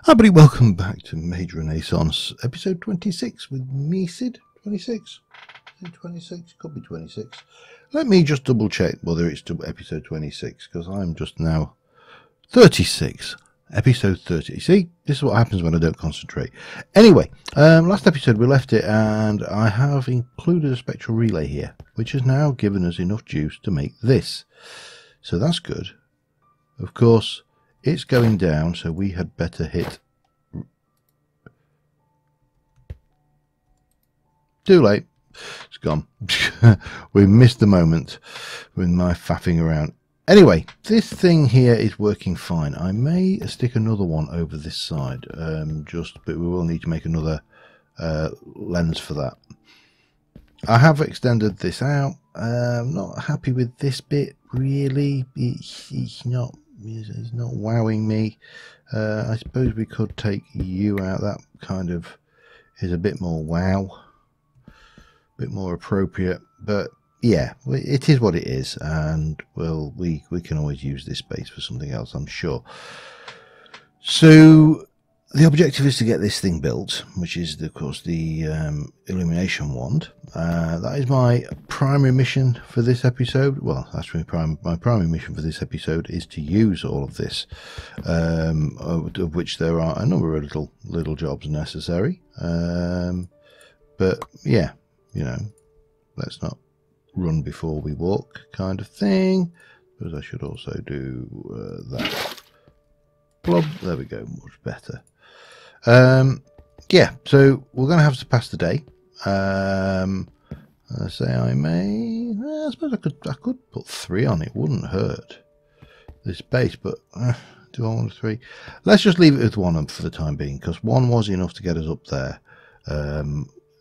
Hi buddy, welcome back to Mage Renaissance, episode 26 with me, Sid. 26? Is it 26? Could be 26. Let me just double check whether it's episode 26, because I'm just now 36. Episode 30. See, this is what happens when I don't concentrate. Anyway, last episode we left it, and I have included a spectral relay here, which has now given us enough juice to make this. So that's good. Of course, it's going down, so we had better hit. Too late. It's gone. We missed the moment with my faffing around. Anyway, this thing here is working fine. I may stick another one over this side, but we will need to make another lens for that. I have extended this out. I'm not happy with this bit, really. It's not wowing me. I suppose we could take you out. That kind of is a bit more wow, a bit more appropriate. But yeah, it is what it is, and we can always use this space for something else, I'm sure. So the objective is to get this thing built, which is, of course, the illumination wand. That is my primary mission for this episode. Well, actually, my primary mission for this episode is to use all of this, of which there are a number of little jobs necessary. But yeah, you know, let's not run before we walk, kind of thing. Because I should also do that. Blob. There we go. Much better. Yeah, so we're going to have to pass the day. I say I may. I suppose I could put 3 on. It wouldn't hurt this base, but do I want 3? Let's just leave it with 1 for the time being, because 1 was enough to get us up there.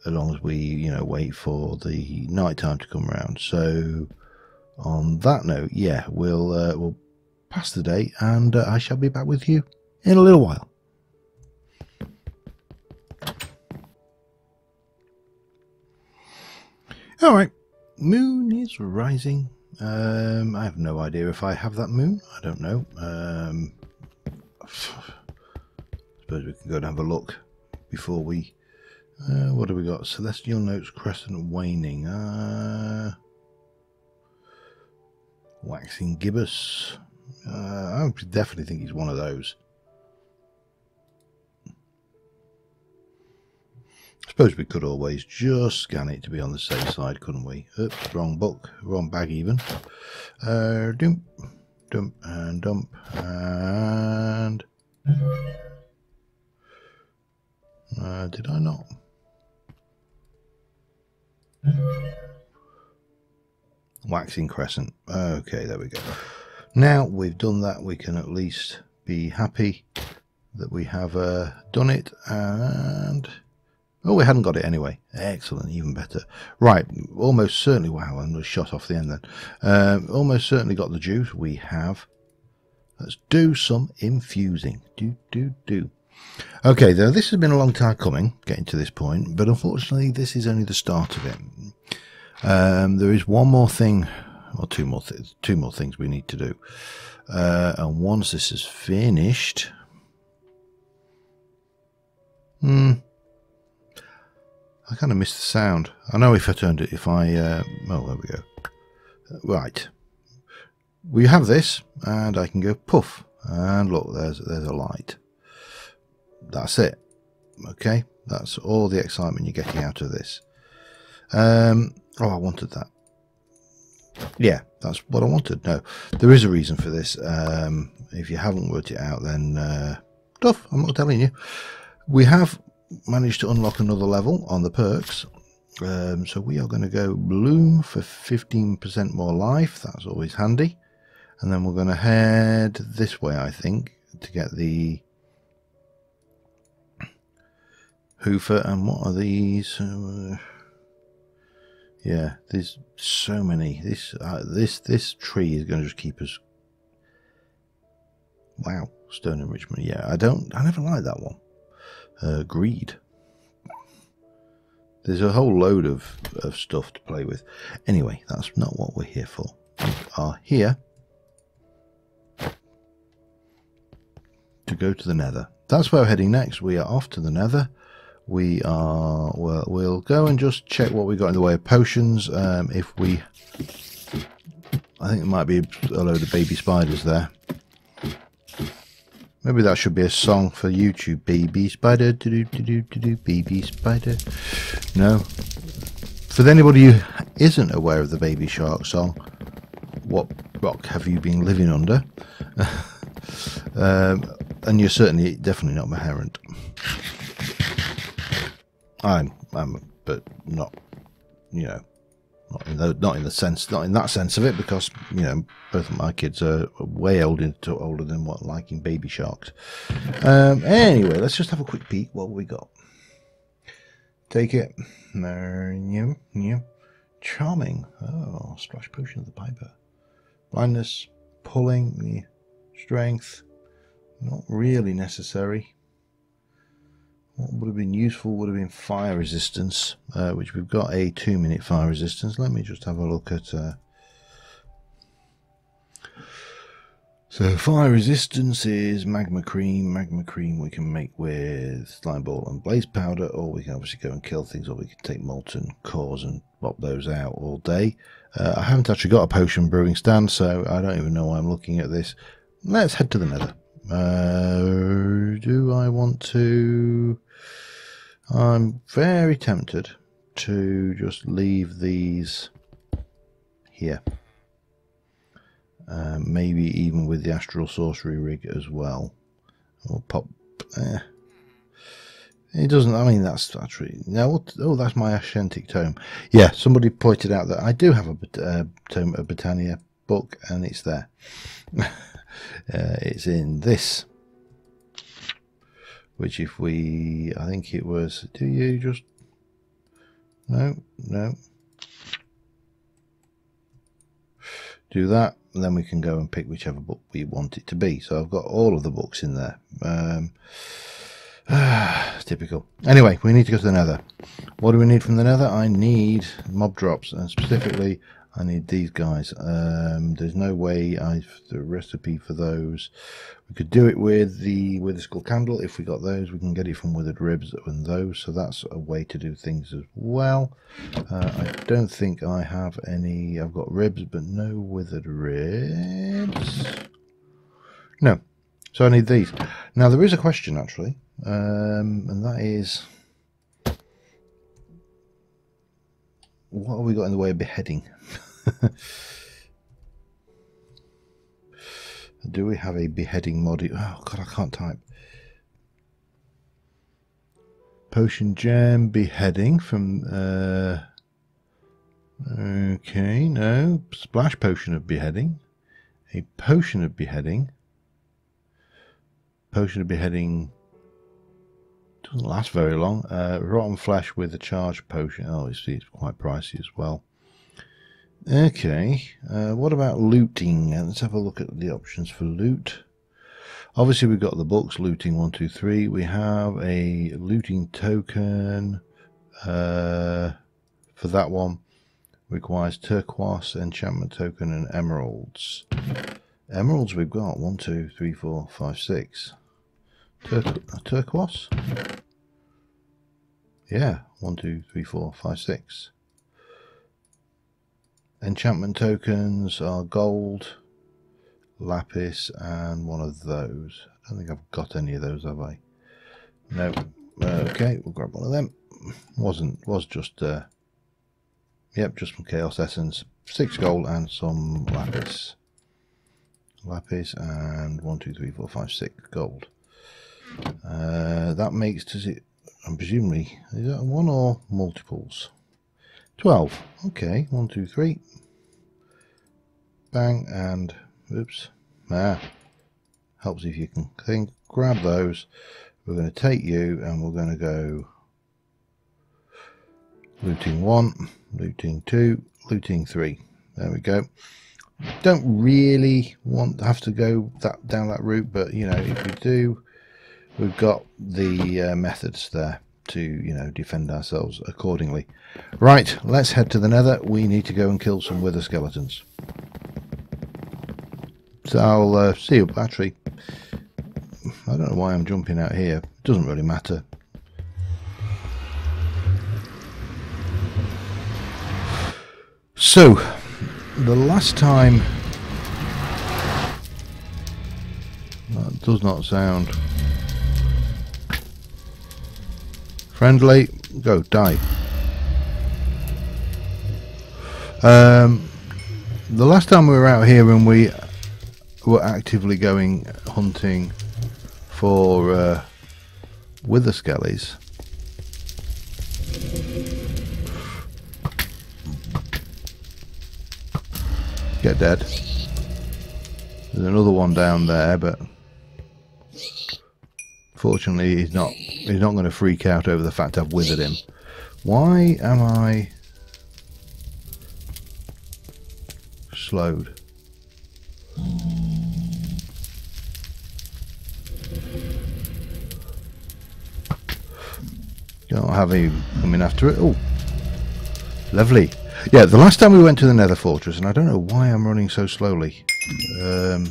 As long as we, wait for the night time to come around. So, on that note, yeah, we'll pass the day, and I shall be back with you in a little while. All right, moon is rising. I have no idea if I have that moon. I don't know. Suppose we can go and have a look before we. What do we got? Celestial notes, crescent waning. Waxing gibbous. I definitely think he's one of those. I suppose we could always just scan it to be on the safe side, couldn't we? Oops, wrong book, wrong bag even. Dump, dump, and dump, and... did I not? Waxing crescent. Okay, there we go. Now we've done that, we can at least be happy that we have done it, and... Oh, we hadn't got it anyway. Excellent, even better. Right, almost certainly. Wow, I was shot off the end then. Almost certainly got the juice. We have. Let's do some infusing. Do. Okay, though, this has been a long time coming, getting to this point, but unfortunately, this is only the start of it. There is one more thing, or two more things we need to do. And once this is finished. I kind of missed the sound. I know if I turned it, oh, there we go. Right. We have this, and I can go poof. And look, there's a light. That's it. Okay, that's all the excitement you're getting out of this. Oh, I wanted that. Yeah, that's what I wanted. No, there is a reason for this. If you haven't worked it out, then tough. I'm not telling you. We have managed to unlock another level on the perks, so we are going to go bloom for 15% more life. That's always handy. And then we're going to head this way, I think, to get the hoofer. And what are these? Yeah, there's so many. This tree is going to just keep us. Wow, stone enrichment. Yeah, I never liked that one. Greed. There's a whole load of stuff to play with. Anyway, that's not what we're here for. We are here to go to the nether. that's where we're heading next. We are off to the Nether. We are, well, we'll go and just check what we got in the way of potions. If we, I think there might be a load of baby spiders there. Maybe that should be a song for YouTube. Baby spider, do-do-do-do-do, baby spider. No. For anybody who isn't aware of the Baby Shark song, what rock have you been living under? And you're certainly, definitely not Maherent. I'm, but not, you know, not in that sense of it, because you know both of my kids are way older than what liking baby sharks. Anyway, let's just have a quick peek. What have we got? Take it. Charming. Oh, splash potion of the piper. Blindness, pulling, strength. Not really necessary. What would have been useful would have been fire resistance, which we've got a 2-minute fire resistance. Let me just have a look at... So fire resistance is magma cream. Magma cream we can make with slime ball and blaze powder, or we can obviously go and kill things, or we can take molten cores and pop those out all day. I haven't actually got a potion brewing stand, so I don't even know why I'm looking at this. Let's head to the Nether. Do I want to... I'm very tempted to just leave these here. Maybe even with the astral sorcery rig as well. We'll pop... It doesn't... I mean, that's really... No, oh, that's my Ascentic Tome. Yeah, somebody pointed out that I do have a Tome of Britannia book, and it's there. It's in this, which if we, I think it was, do you just, no, do that, and then we can go and pick whichever book we want it to be. So I've got all of the books in there. Typical. Anyway, we need to go to the Nether. What do we need from the Nether? I need mob drops, and specifically I need these guys. There's no way the recipe for those. We could do it with the Withered Skull Candle. If we got those, we can get it from Withered Ribs and those. So that's a way to do things as well. I don't think I have any. I've got ribs, but no Withered Ribs. No. So I need these. Now there is a question actually, and that is, what have we got in the way of beheading? Do we have a beheading mod? Oh god, I can't type. Potion gem beheading from okay, no. Splash potion of beheading. A potion of beheading. Potion of beheading doesn't last very long. Rotten flesh with a charged potion. Oh, it's quite pricey as well. Okay, what about looting? Let's have a look at the options for loot. Obviously we've got the books, looting 1, 2, 3. We have a looting token for that one. Requires turquoise, enchantment token, and emeralds. Emeralds we've got 1, 2, 3, 4, 5, 6. Turquoise? Yeah, 1, 2, 3, 4, 5, 6. Enchantment tokens are gold, lapis, and one of those. I don't think I've got any of those, have I? No. Okay, we'll grab one of them. Was just yep, just from Chaos Essence. 6 gold and some lapis. Lapis and 1, 2, 3, 4, 5, 6 gold. That makes, does it, and presumably, is that one or multiples? 12. Okay, 1, 2, 3. Bang, and oops. Helps if you can think. Grab those. We're going to take you and we're going to go looting 1, looting 2, looting 3. There we go. Don't really have to go down that route, but you know, if we do, we've got the methods there to, you know, defend ourselves accordingly. Right, let's head to the Nether. We need to go and kill some wither skeletons. So I'll see you. Actually, I don't know why I'm jumping out here. It doesn't really matter. So, the last time... That does not sound friendly. Go, die. The last time we were out here and we were actively going hunting for wither skellies, get dead. There's another one down there, but fortunately he's not going to freak out over the fact I've withered him. Why am I slowed? Don't have him coming after it. Oh, lovely. Yeah, the last time we went to the Nether Fortress, and I don't know why I'm running so slowly. I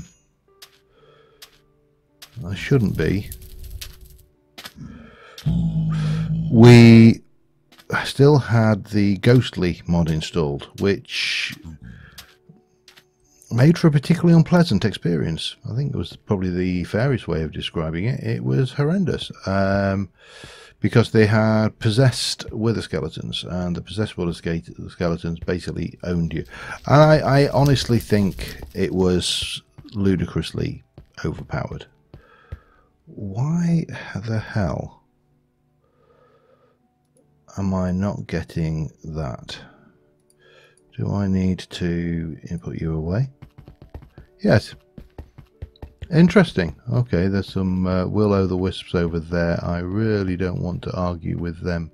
shouldn't be. We still had the Ghostly mod installed, which made for a particularly unpleasant experience. I think it was probably the fairest way of describing it. It was horrendous. Because they had possessed wither skeletons, and the possessed wither skeletons basically owned you. And I honestly think it was ludicrously overpowered. Why the hell am I not getting that? Do I need to input you away? Yes. Interesting. Okay, there's some will-o'-the-wisps over there. I really don't want to argue with them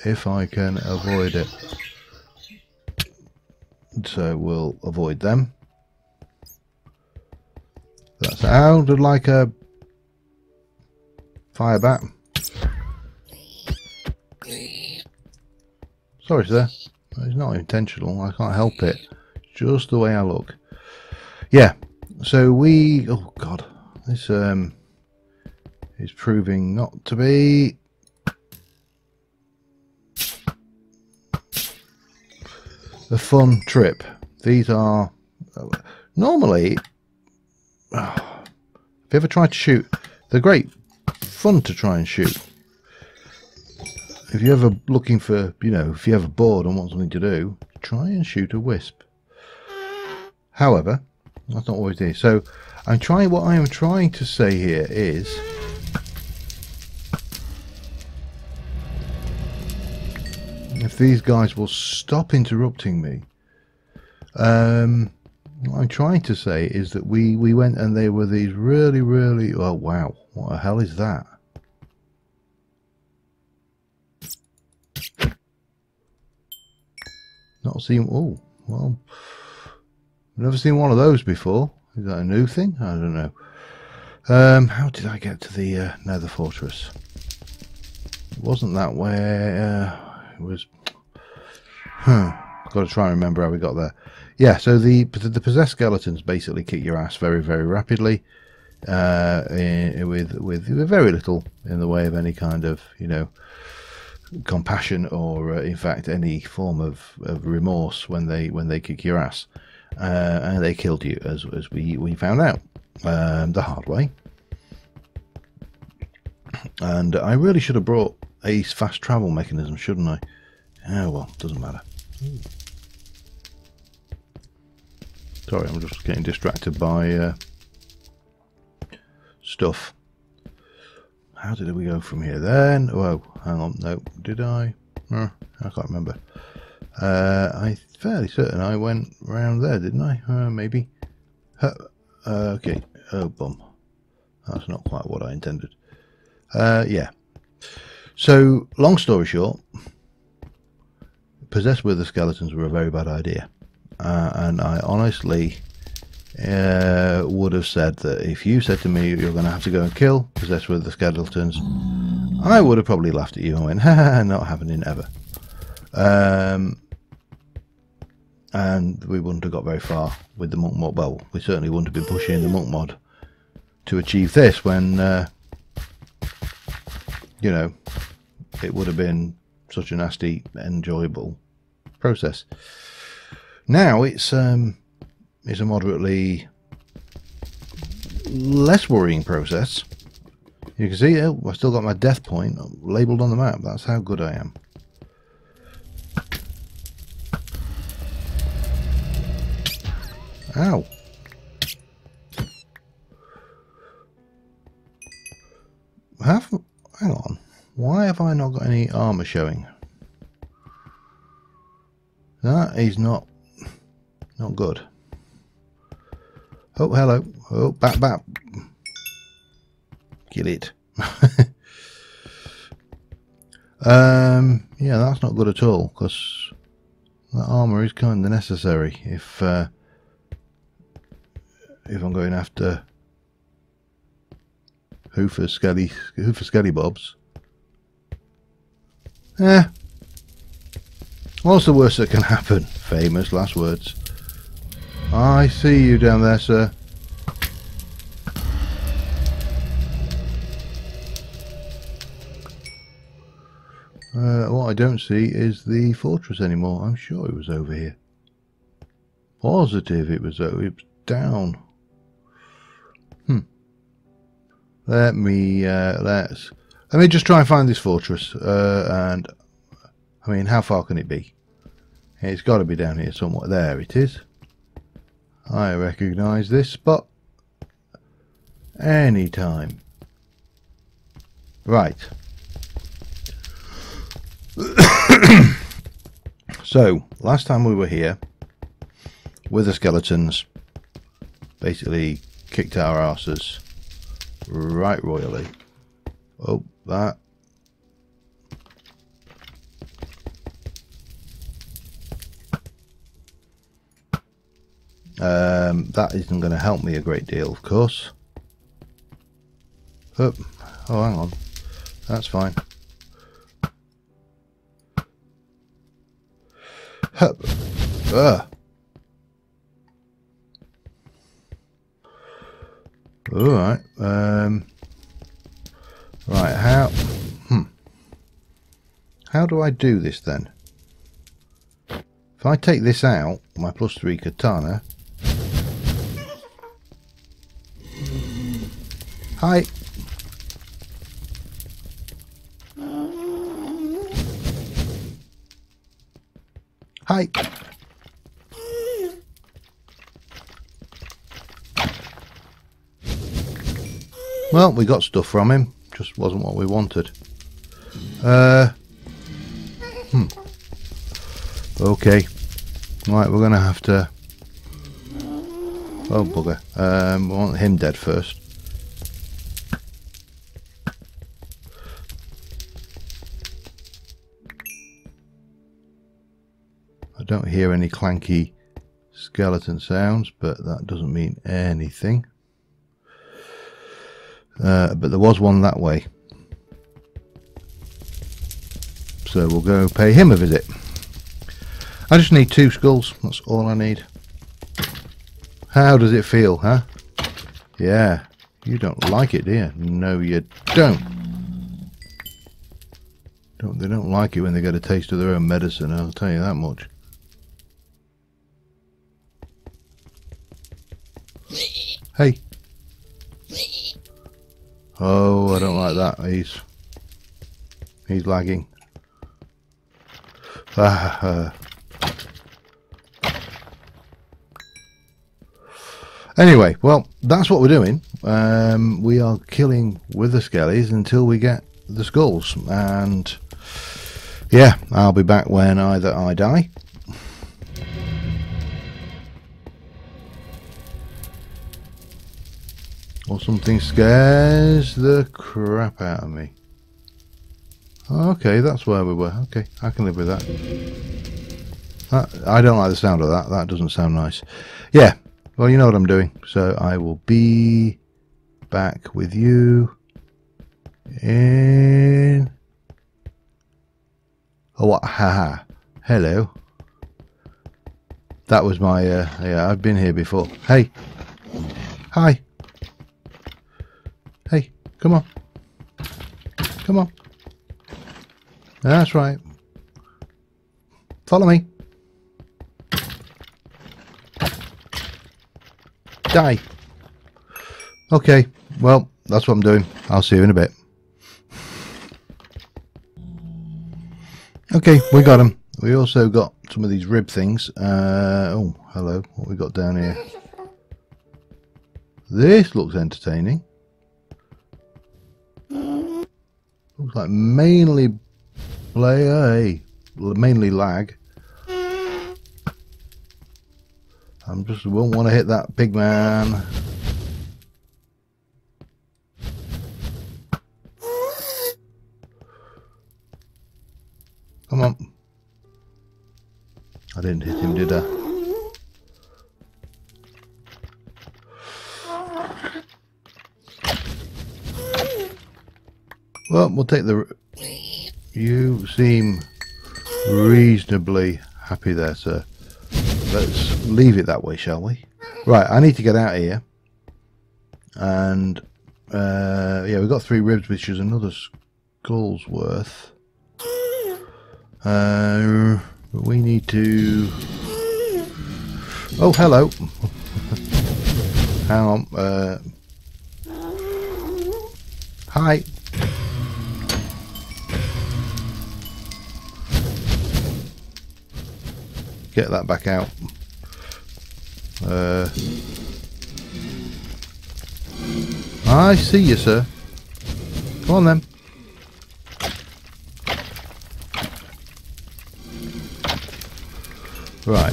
if I can avoid it. So we'll avoid them. That sounded like a fire bat. Sorry, sir. It's not intentional. I can't help it. Just the way I look. Yeah. So we, oh god, this is proving not to be a fun trip. These are normally, have you ever tried to shoot? They're great fun to try and shoot. If you're ever looking for, you know, if you're ever bored and want something to do, try and shoot a wisp. However, that's not always it. So what I am trying to say here is if these guys will stop interrupting me, what I'm trying to say is that we went and they were these really, oh wow, what the hell is that? Not seen, oh well, I've never seen one of those before. Is that a new thing? I don't know. How did I get to the Nether Fortress? It wasn't that way. It was. Got to try and remember how we got there. Yeah. So the possessed skeletons basically kick your ass very, very rapidly, with very little in the way of any kind of, you know, compassion or in fact any form of remorse when they kick your ass. And they killed you, as we found out the hard way. And I really should have brought a fast travel mechanism, shouldn't I? Oh well, doesn't matter. Sorry, I'm just getting distracted by stuff. How did we go from here then? Whoa, hang on, no, did I? I can't remember. I'm fairly certain I went round there, didn't I? Maybe. Okay. Oh, bum. That's not quite what I intended. Yeah. So, long story short, possessed wither skeletons were a very bad idea. And I honestly would have said that if you said to me you're going to have to go and kill possessed wither skeletons, I would have probably laughed at you and went, haha, not happening ever. And we wouldn't have got very far with the monk mod. Well, we certainly wouldn't have been pushing the monk mod to achieve this when, you know, it would have been such a nasty, enjoyable process. Now it's a moderately less worrying process. You can see, oh, I've still got my death point labelled on the map. That's how good I am. Ow. Hang on. Why have I not got any armour showing? That is not good. Oh, hello. Oh, back. Kill it. Yeah, that's not good at all, because that armour is kind of necessary if I'm going after Hoofer Skelly Bobs. What's the worst that can happen? Famous last words. I see you down there, sir. What I don't see is the fortress anymore. I'm sure it was over here. Positive it was down. Let me just try and find this fortress. And I mean, how far can it be? It's got to be down here somewhere. There it is. I recognise this spot. Anytime. Right. So, last time we were here, with the skeletons, basically kicked our asses right royally. Oh, that. That isn't going to help me a great deal, of course. Oh, hang on. That's fine. Hup. Alright. Right, how do I do this then? If I take this out, my +3 katana. Hi. Hi. Well, we got stuff from him. Just wasn't what we wanted. Okay. Right, we're gonna have to. Oh bugger. We want him dead first. I don't hear any clanky skeleton sounds, but that doesn't mean anything. But there was one that way. So we'll go pay him a visit. I just need 2 skulls, that's all I need. How does it feel, huh? Yeah, you don't like it, do you? No, you don't. They don't like it when they get a taste of their own medicine, I'll tell you that much. Hey. Oh, I don't like that. He's lagging. Anyway, well, that's what we're doing. We are killing with the skellies until we get the skulls. And yeah, I'll be back when either I die or something scares the crap out of me. Okay, that's where we were. Okay, I can live with that. I don't like the sound of that. That doesn't sound nice. Yeah, well, you know what I'm doing. So I will be back with you in... Oh, what? Haha. Hello. That was my... yeah, I've been here before. Hey. Hi. Come on. Come on. That's right. Follow me. Die. Okay, well, that's what I'm doing. I'll see you in a bit. Okay, we got them. We also got some of these rib things. Oh, hello. What we got down here? This looks entertaining. Looks like mainly mainly lag. I just won't want to hit that big man. Come on. I didn't hit him, did I? Well, we'll take the... You seem reasonably happy there, sir. Let's leave it that way, shall we? Right, I need to get out of here. And, yeah, we've got 3 ribs, which is another skull's worth. But we need to... Oh, hello. Hang on. Hi. Get that back out. I see you, sir. Come on then. Right,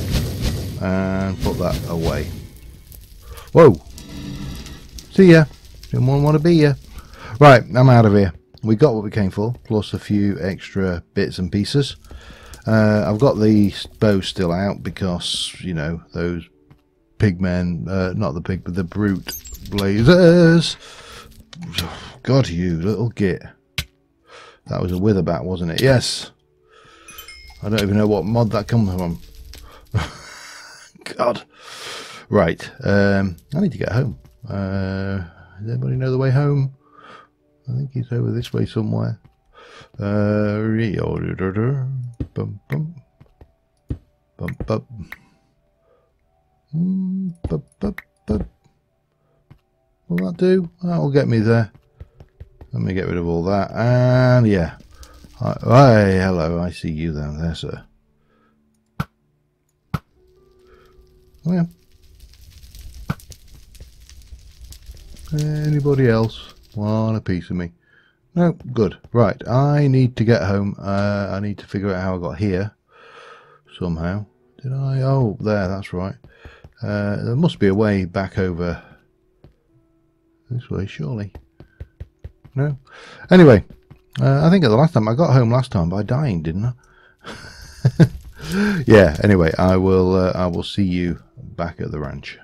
and put that away. Whoa! See ya. Didn't want to be ya. Right, I'm out of here. We got what we came for, plus a few extra bits and pieces. I've got the bow still out because, you know, those pigmen, not the pig, but the brute blazers. God, you little git. That was a witherbat, wasn't it? Yes. I don't even know what mod that comes from. God. Right. I need to get home. Does anybody know the way home? I think he's over this way somewhere. Bum, bum. Bum, bum. Bum, bum, bum. Will that do? That'll get me there. Let me get rid of all that. And yeah. Hey, hello. I see you down there, sir. Oh, yeah. Anybody else want a piece of me? No, good. Right, I need to get home. I need to figure out how I got here somehow. Did I? Oh, there, that's right. There must be a way back over this way, surely. No? Anyway, I think at the last time, I got home last time by dying, didn't I? Yeah, anyway, I will see you back at the ranch.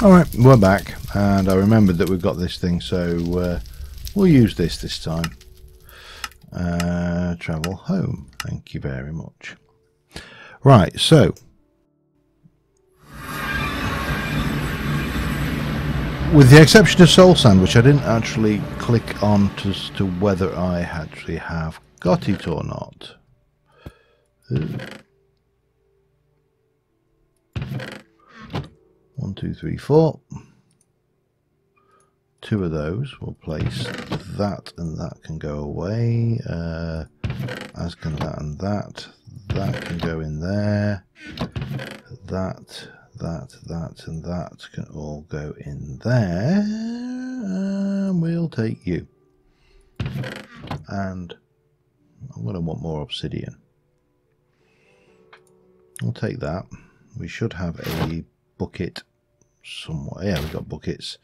Alright, we're back, and I remembered that we've got this thing, so we'll use this time. Travel home. Thank you very much. Right, so with the exception of soul sand, which I didn't actually click on as to whether I actually have got it or not. 1, 2, 3, 4. 2 of those. We'll place that, and that can go away. As can that and that. That can go in there. That, and that can all go in there. And we'll take you. And I'm going to want more obsidian. We'll take that. We should have a bucket somewhere. Yeah, we've got buckets.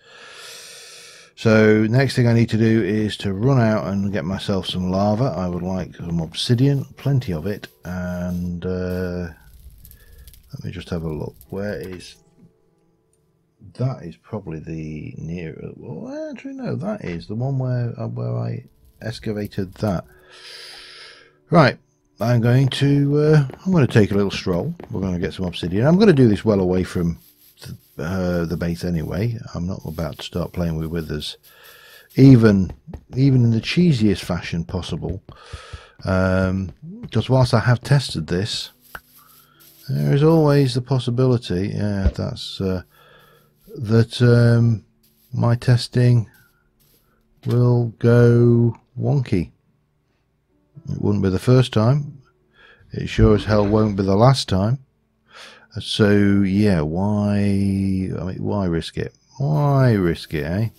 So next thing I need to do is to run out and get myself some lava. I would like some obsidian, plenty of it, and let me just have a look. Where is that? Is probably the near. Well, actually no, that is the one where I excavated that. Right, I'm going to take a little stroll. We're going to get some obsidian. I'm going to do this well away from the base anyway. I'm not about to start playing with withers, even in the cheesiest fashion possible. Because whilst I have tested this, there is always the possibility, that my testing will go wonky. It wouldn't be the first time. It sure as hell won't be the last time. So yeah, why risk it? Why risk it, eh?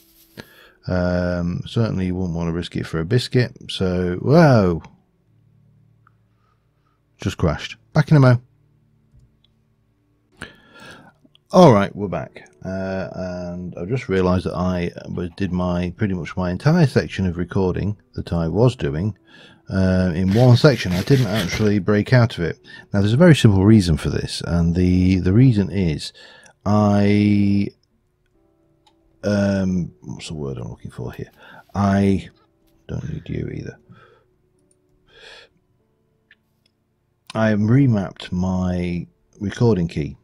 Certainly you wouldn't want to risk it for a biscuit. So, whoa! Just crashed. Back in a mo. Alright, we're back. And I've just realised that I did pretty much my entire section of recording that I was doing in one section. I didn't actually break out of it. Now there's a very simple reason for this, and the reason is what's the word I'm looking for here? I don't need you either. I remapped my recording key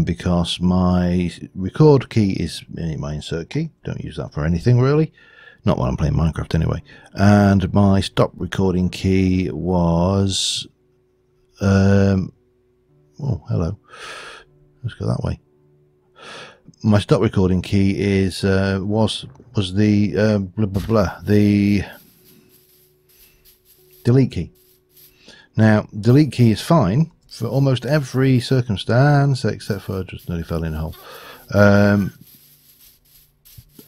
because my record key is my insert key. Don't use that for anything really. Not when I'm playing Minecraft anyway. And my stop recording key was oh, hello. Let's go that way. My stop recording key is was the the delete key. Now, delete key is fine for almost every circumstance, except for I just nearly fell in a hole.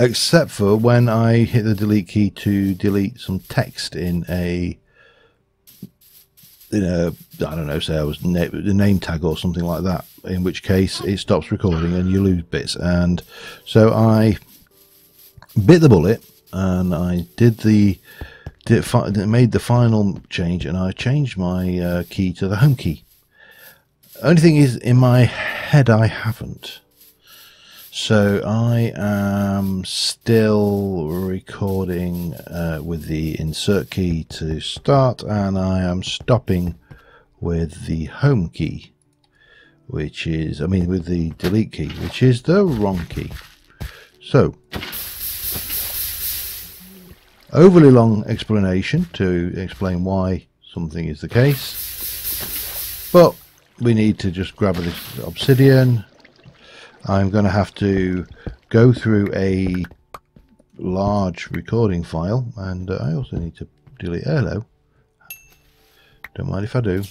Except for when I hit the delete key to delete some text in a I don't know, say I was the name tag or something like that, in which case it stops recording and you lose bits. And so I bit the bullet and I made the final change, and I changed my key to the home key. Only thing is, in my head I haven't. So I am still recording with the insert key to start, and I am stopping with the home key, which is, with the delete key, which is the wrong key. So, overly long explanation to explain why something is the case, but we need to just grab this obsidian. I'm going to have to go through a large recording file, and I also need to delete. Hello, don't mind if I do.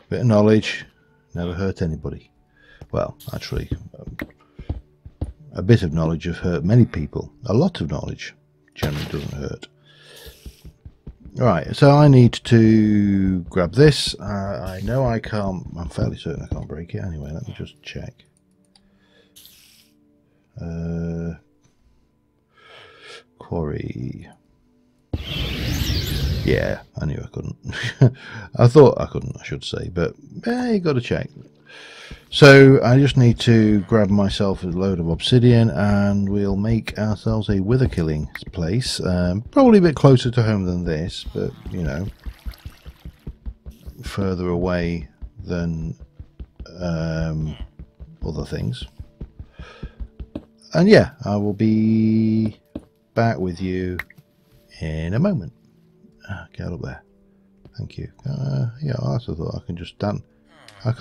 Bit of knowledge never hurt anybody. Well, actually, a bit of knowledge has hurt many people. A lot of knowledge generally doesn't hurt. Right, so I need to grab this. I know I can't, I'm fairly certain I can't break it anyway. Let me just check. Quarry. Yeah, I knew I couldn't. I thought I couldn't, I should say, but you got to check. So I just need to grab myself a load of obsidian, and we'll make ourselves a wither killing place. Probably a bit closer to home than this, but further away than other things. And yeah, I will be back with you in a moment. Get up there. Thank you. Yeah, I also thought I can just stand. I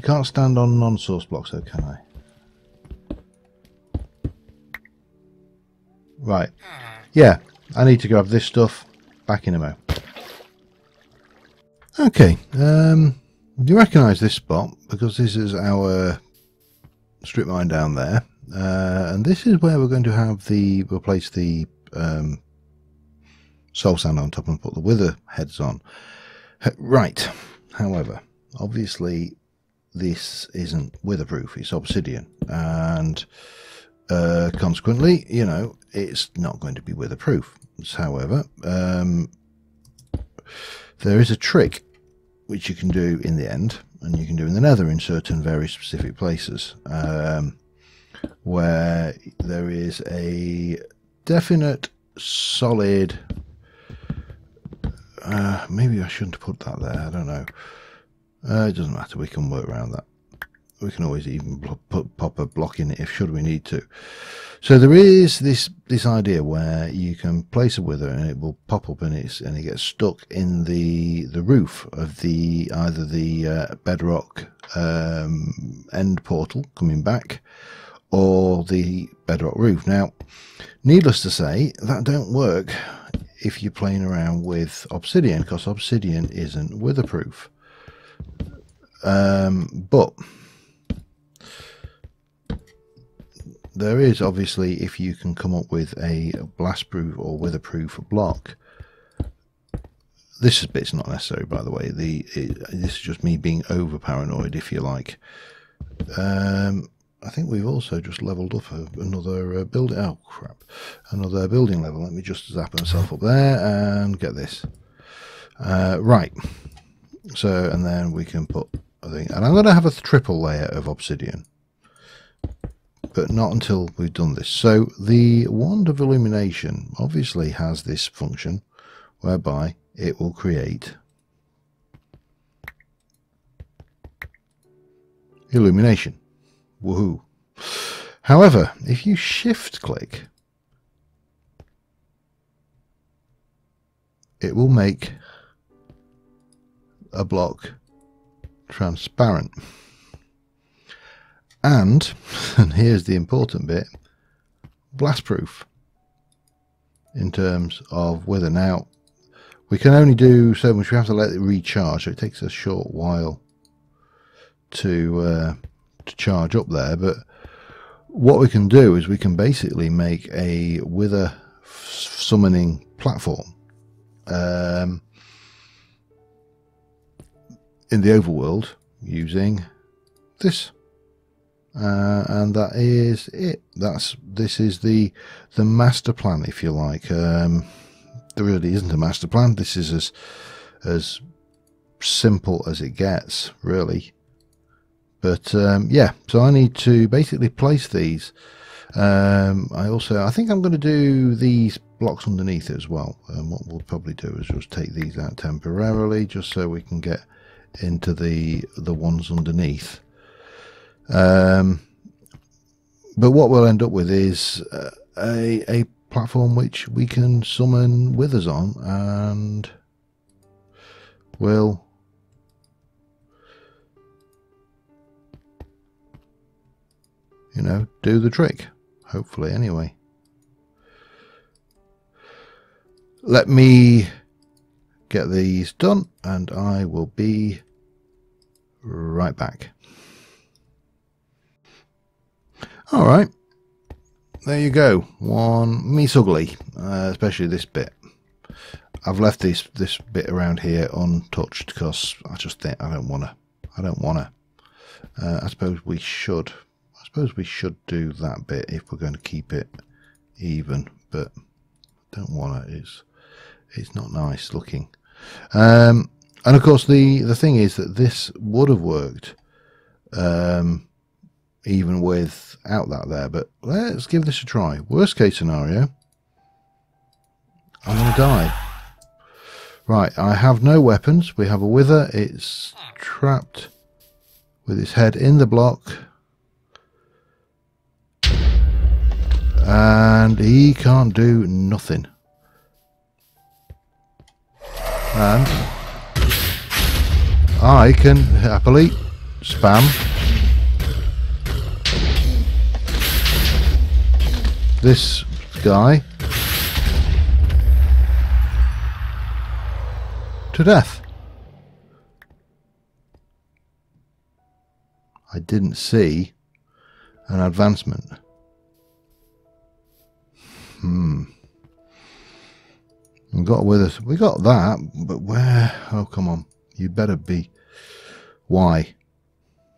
can't stand on non-source blocks, though, can I? Right. Yeah, I need to grab this stuff. Back in a mo. Okay. Do you recognise this spot? Because this is our strip mine down there, and this is where we're going to have we'll place the soul sand on top and put the wither heads on. Right. However, obviously this isn't witherproof, it's obsidian, and consequently, it's not going to be witherproof. However, there is a trick which you can do in the end, and you can do in the nether in certain very specific places, where there is a definite solid, maybe I shouldn't have put that there, I don't know. It doesn't matter, we can work around that. we can always even pop a block in it if should we need to. So there is this idea where you can place a wither and it will pop up and it gets stuck in the roof of either the bedrock end portal coming back or the bedrock roof. Now, needless to say, that don't work if you're playing around with obsidian, because obsidian isn't witherproof. But there is obviously, if you can come up with a blastproof or witherproof block. This bit's not necessary, by the way. This is just me being over paranoid, if you like. I think we've also just leveled up another building. Oh crap! Another building level. Let me just zap myself up there and get this. Right. So, and then we can put a thing. And I'm going to have a triple layer of obsidian, but not until we've done this. So the wand of illumination obviously has this function whereby it will create illumination. Woohoo! However, if you shift click, it will make a block transparent. And here's the important bit, blastproof in terms of wither. Now, we can only do so much. We have to let it recharge, so it takes a short while to charge up there. But what we can do is we can basically make a wither summoning platform in the overworld using this. And that is it. This is the master plan, if you like. There really isn't a master plan. This is as simple as it gets, really. But yeah, so I need to basically place these. I think I'm going to do these blocks underneath it as well. And what we'll probably do is just take these out temporarily, just so we can get into the ones underneath. But what we'll end up with is a platform which we can summon withers on, and we'll do the trick, hopefully. Anyway, let me get these done and I will be right back. All right, there you go. One meets ugly, especially this bit. I've left this bit around here untouched because I just think I don't wanna. I suppose we should do that bit if we're going to keep it even, but I don't want it. It's not nice looking. And of course the thing is that this would have worked even without that there, but let's give this a try. Worst case scenario, I'm going to die. Right, I have no weapons. We have a wither. It's trapped with its head in the block, and he can't do nothing. And I can happily spam this guy to death. I didn't see an advancement. We got with us. We got that, but where? Oh, come on. You better be. Why?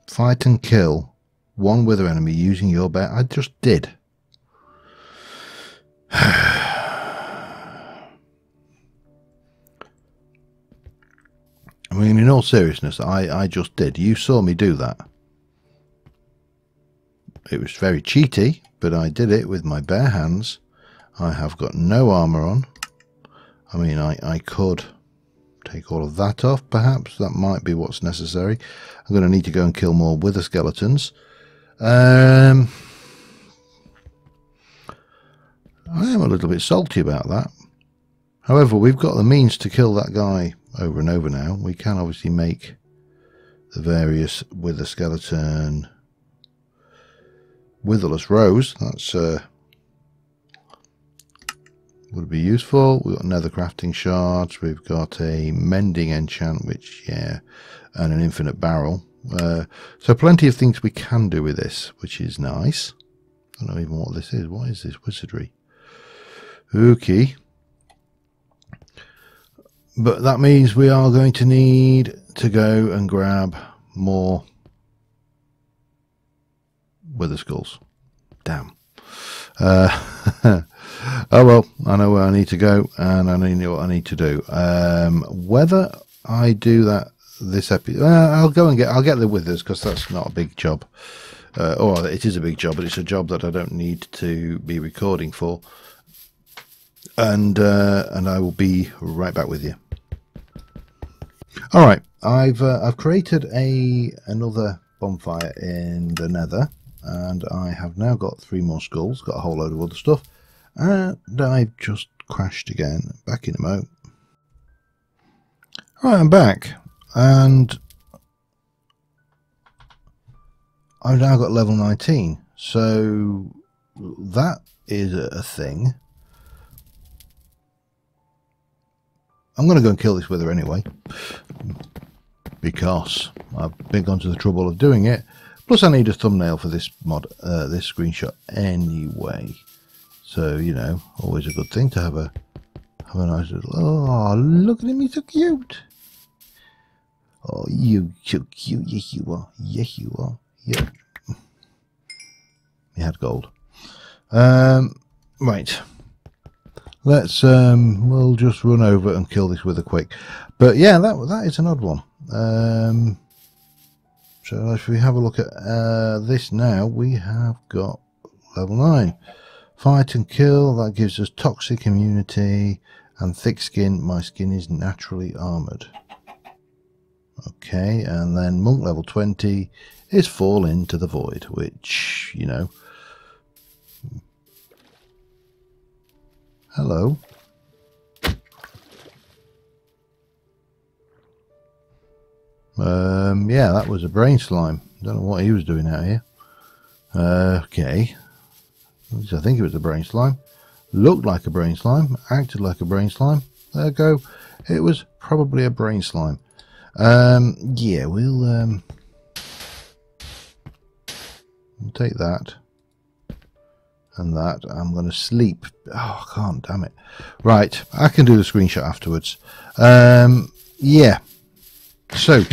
Fight and kill one wither enemy using your bear. I just did. I mean, in all seriousness, I just did. You saw me do that. It was very cheaty, but I did it with my bare hands. I have got no armor on. I mean, I could take all of that off, perhaps. That might be what's necessary. I'm going to need to go and kill more wither skeletons. I am a little bit salty about that. However, we've got the means to kill that guy over and over now. We can obviously make the various wither skeleton witherless rows. That's would be useful. We've got nether crafting shards. We've got a mending enchant, which, yeah, and an infinite barrel. So plenty of things we can do with this, which is nice. I don't know even what this is. What is this? Wizardry. Okay. But that means we are going to need to go and grab more wither skulls. Damn. Oh well, I know where I need to go, and I know what I need to do. Whether I do that this episode, I'll get the withers, because that's not a big job. Or it is a big job, but it's a job that I don't need to be recording for. And I will be right back with you. All right, I've created another bonfire in the Nether, and I have now got 3 more skulls. Got a whole load of other stuff, and I've just crashed again. Back in a mo. All right, I'm back, and I've now got level 19. So that is a thing. I'm going to go and kill this wither anyway, because I've been gone to the trouble of doing it. Plus, I need a thumbnail for this this screenshot anyway. So, you know, always a good thing to have a nice little. Oh, look at him! He's so cute. Oh, you so cute! Yes, you are. Yes, you are. Yeah. He had gold. Right. Let's we'll just run over and kill this wither quick. But yeah, that is an odd one. So if we have a look at this now, we have got level 9. Fight and kill, that gives us toxic immunity and thick skin. My skin is naturally armoured. Okay, and then monk level 20 is fall into the void, which, you know. Hello. Yeah, that was a brain slime. Don't know what he was doing out here. Okay. I think it was a brain slime. Looked like a brain slime. Acted like a brain slime. There we go. It was probably a brain slime. Yeah, we'll take that. And that. I'm going to sleep. Oh, I can't, damn it. Right, I can do the screenshot afterwards. Yeah. So,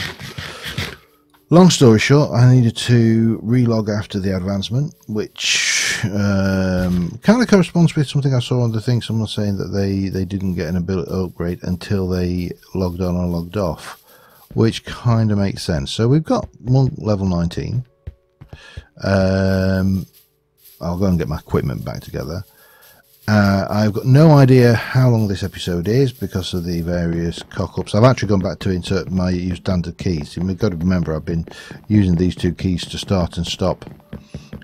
long story short, I needed to relog after the advancement, which kind of corresponds with something I saw on the thing. Someone saying that they didn't get an ability upgrade until they logged on or logged off, which kind of makes sense. So we've got monk level 19. I'll go and get my equipment back together. I've got no idea how long this episode is because of the various cock-ups. I've actually gone back to insert my standard keys. You've got to remember I've been using these 2 keys to start and stop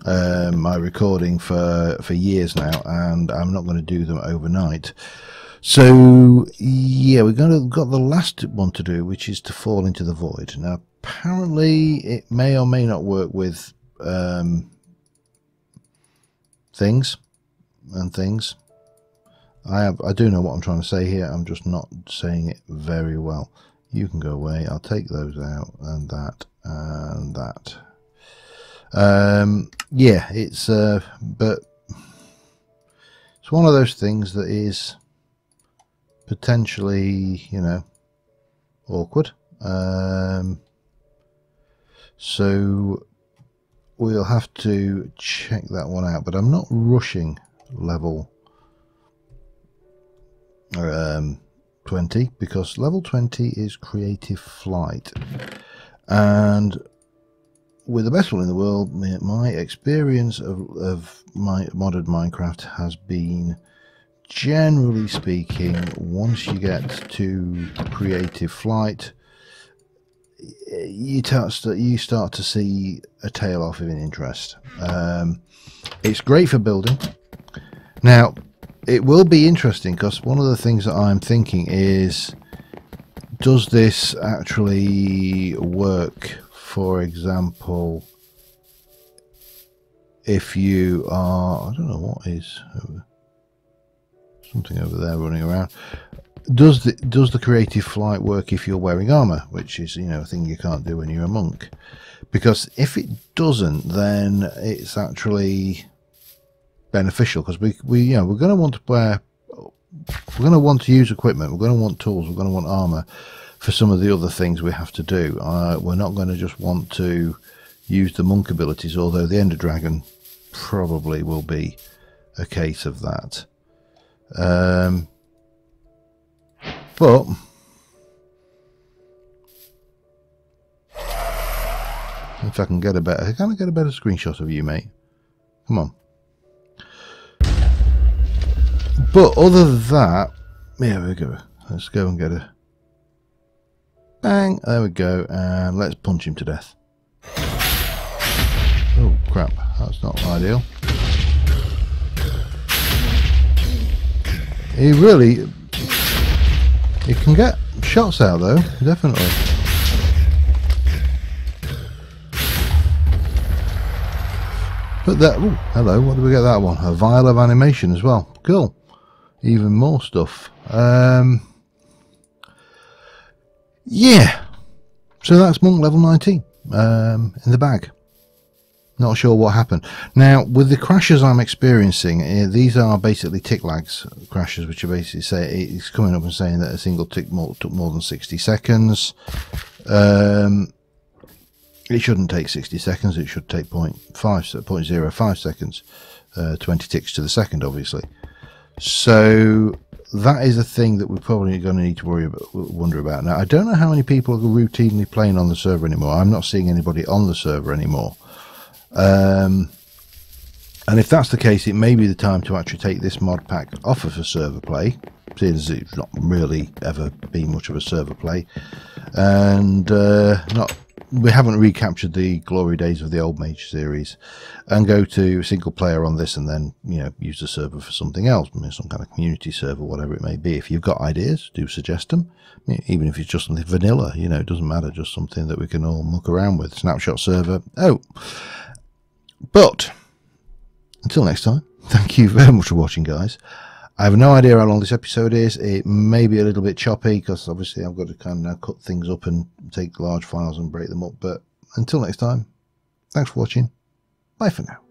my recording for years now, and I'm not going to do them overnight. So yeah, got the last one to do, which is to fall into the void. Now apparently it may or may not work with things. I do know what I'm trying to say here. I'm just not saying it very well. You can go away. I'll take those out, and that and that. Yeah, it's but it's one of those things that is potentially, you know, awkward. So we'll have to check that one out, but I'm not rushing level 20 because level 20 is creative flight, and with the best one in the world, my experience of my modded Minecraft has been generally speaking, once you get to creative flight, you start to see a tail off in interest. It's great for building. Now, it will be interesting because one of the things that I'm thinking is, does this actually work, for example, if you are, I don't know what is, something over there running around. Does the creative flight work if you're wearing armor, which is, you know, a thing you can't do when you're a monk? Because if it doesn't, then it's actually beneficial, because we you know, we're going to want to wear, we're going to want to use equipment, we're going to want tools, we're going to want armor for some of the other things we have to do. We're not going to just want to use the monk abilities, although the Ender Dragon probably will be a case of that. But if I can get a better, can I get a better screenshot of you, mate? Come on. But other than that, here we go. Let's go and get a bang. There we go, and let's punch him to death. Oh crap! That's not ideal. He can get shots out though, definitely. But that, oh, hello, what do we get that one? A vial of animation as well. Cool. Even more stuff. Yeah. So that's monk level 19 in the bag. Not sure what happened. Now, with the crashes I'm experiencing, these are basically tick lags crashes, which are basically it's coming up and saying that a single tick took more than 60 seconds. It shouldn't take 60 seconds. It should take 0.05 seconds. 20 ticks to the second, obviously. So that is a thing that we're probably going to need to wonder about. Now, I don't know how many people are routinely playing on the server anymore. I'm not seeing anybody on the server anymore. And if that's the case, it may be the time to actually take this mod pack off of a server play, seeing as it's not really ever been much of a server play, and we haven't recaptured the glory days of the old Mage series, and go to single player on this, and then, you know, use the server for something else, some kind of community server, whatever it may be. If you've got ideas, do suggest them. I mean, even if it's just something vanilla, you know, it doesn't matter, just something that we can all muck around with. Snapshot server. But until next time, thank you very much for watching, guys. I have no idea how long this episode is. It may be a little bit choppy because obviously I've got to kind of now cut things up and take large files and break them up. But until next time, thanks for watching. Bye for now.